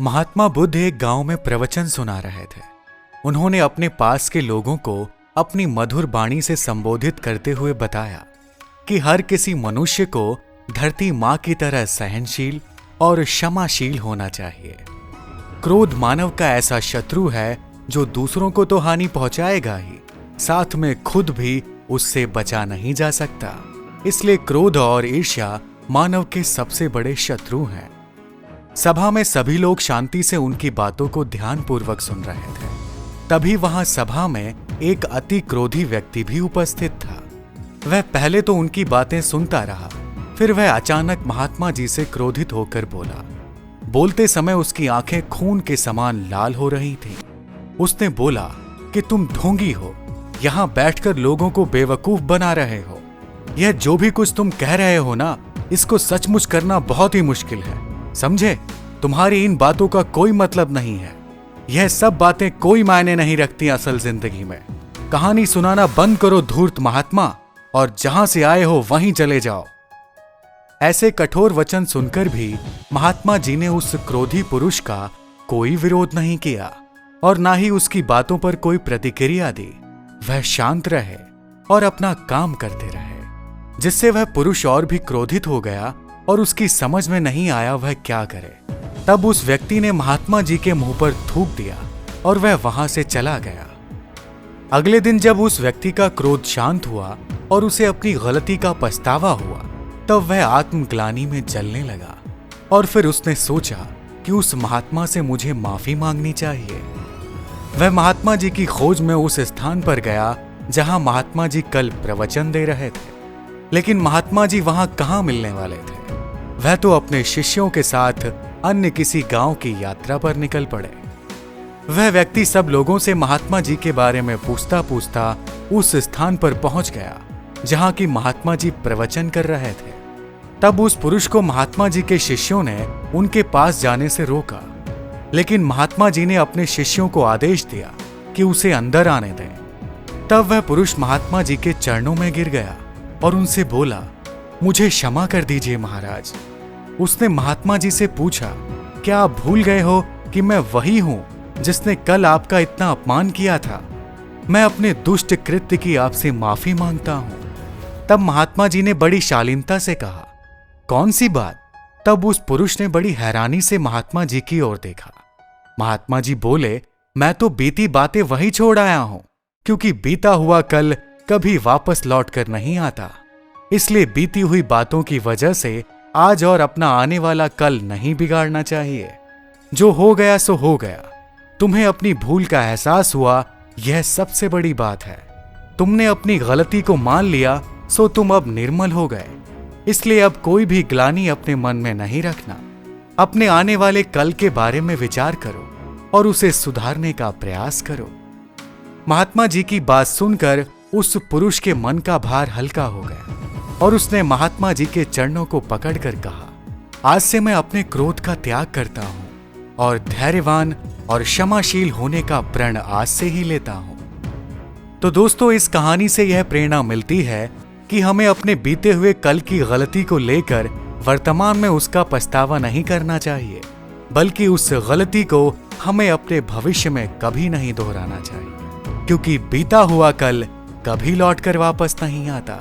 महात्मा बुद्ध एक गांव में प्रवचन सुना रहे थे। उन्होंने अपने पास के लोगों को अपनी मधुर वाणी से संबोधित करते हुए बताया कि हर किसी मनुष्य को धरती मां की तरह सहनशील और क्षमाशील होना चाहिए। क्रोध मानव का ऐसा शत्रु है जो दूसरों को तो हानि पहुंचाएगा ही, साथ में खुद भी उससे बचा नहीं जा सकता। इसलिए क्रोध और ईर्ष्या मानव के सबसे बड़े शत्रु हैं। सभा में सभी लोग शांति से उनकी बातों को ध्यानपूर्वक सुन रहे थे। तभी वहां सभा में एक अति क्रोधी व्यक्ति भी उपस्थित था। वह पहले तो उनकी बातें सुनता रहा, फिर वह अचानक महात्मा जी से क्रोधित होकर बोला। बोलते समय उसकी आंखें खून के समान लाल हो रही थीं। उसने बोला कि तुम ढोंगी हो, यहां बैठकर लोगों को बेवकूफ बना रहे हो। यह जो भी कुछ तुम कह रहे हो ना, इसको सचमुच करना बहुत ही मुश्किल है, समझे? तुम्हारी इन बातों का कोई मतलब नहीं है। यह सब बातें कोई मायने नहीं रखती असल जिंदगी में। कहानी सुनाना बंद करो धूर्त महात्मा, और जहां से आए हो वहीं चले जाओ। ऐसे कठोर वचन सुनकर भी महात्मा जी ने उस क्रोधी पुरुष का कोई विरोध नहीं किया और ना ही उसकी बातों पर कोई प्रतिक्रिया दी। वह शांत रहे और अपना काम करते रहे, जिससे वह पुरुष और भी क्रोधित हो गया और उसकी समझ में नहीं आया वह क्या करे। तब उस व्यक्ति ने महात्मा जी के मुंह पर थूक दिया और वह वहां से चला गया। अगले दिन जब उस व्यक्ति का क्रोध शांत हुआ और उसे अपनी गलती का पछतावा हुआ, तब वह आत्मग्लानि में जलने लगा और फिर उसने सोचा कि उस महात्मा से मुझे माफी मांगनी चाहिए। वह महात्मा जी की खोज में उस स्थान पर गया जहां महात्मा जी कल प्रवचन दे रहे थे, लेकिन महात्मा जी वहां कहां मिलने वाले थे। वह तो अपने शिष्यों के साथ अन्य किसी गांव की यात्रा पर निकल पड़े। वह व्यक्ति सब लोगों से महात्मा जी के बारे में पूछता पूछता उस स्थान पर पहुंच गया जहां की महात्मा जी प्रवचन कर रहे थे। तब उस पुरुष को महात्मा जी के शिष्यों ने उनके पास जाने से रोका, लेकिन महात्मा जी ने अपने शिष्यों को आदेश दिया कि उसे अंदर आने दें। तब वह पुरुष महात्मा जी के चरणों में गिर गया और उनसे बोला, मुझे क्षमा कर दीजिए महाराज। उसने महात्मा जी से पूछा, क्या आप भूल गए हो कि मैं वही हूं जिसने कल आपका इतना अपमान किया था? मैं अपने दुष्ट कृत्य की आपसे माफी मांगता हूं। तब महात्मा जी ने बड़ी शालीनता से कहा, कौन सी बात? तब उस पुरुष ने बड़ी हैरानी से महात्मा जी की ओर देखा। महात्मा जी बोले, मैं तो बीती बातें वही छोड़ आया हूं, क्योंकि बीता हुआ कल कभी वापस लौट कर नहीं आता। इसलिए बीती हुई बातों की वजह से आज और अपना आने वाला कल नहीं बिगाड़ना चाहिए। जो हो गया सो हो गया। तुम्हें अपनी भूल का एहसास हुआ, यह सबसे बड़ी बात है। तुमने अपनी गलती को मान लिया, सो तुम अब निर्मल हो गए। इसलिए अब कोई भी ग्लानि अपने मन में नहीं रखना। अपने आने वाले कल के बारे में विचार करो और उसे सुधारने का प्रयास करो। महात्मा जी की बात सुनकर उस पुरुष के मन का भार हल्का हो गया और उसने महात्मा जी के चरणों को पकड़कर कहा, आज से मैं अपने क्रोध का त्याग करता हूं और धैर्यवान और क्षमाशील होने का प्रण आज से ही लेता हूं। तो दोस्तों, इस कहानी से यह प्रेरणा मिलती है कि हमें अपने बीते हुए कल की गलती को लेकर वर्तमान में उसका पछतावा नहीं करना चाहिए, बल्कि उस गलती को हमें अपने भविष्य में कभी नहीं दोहराना चाहिए, क्योंकि बीता हुआ कल कभी लौटकर वापस नहीं आता।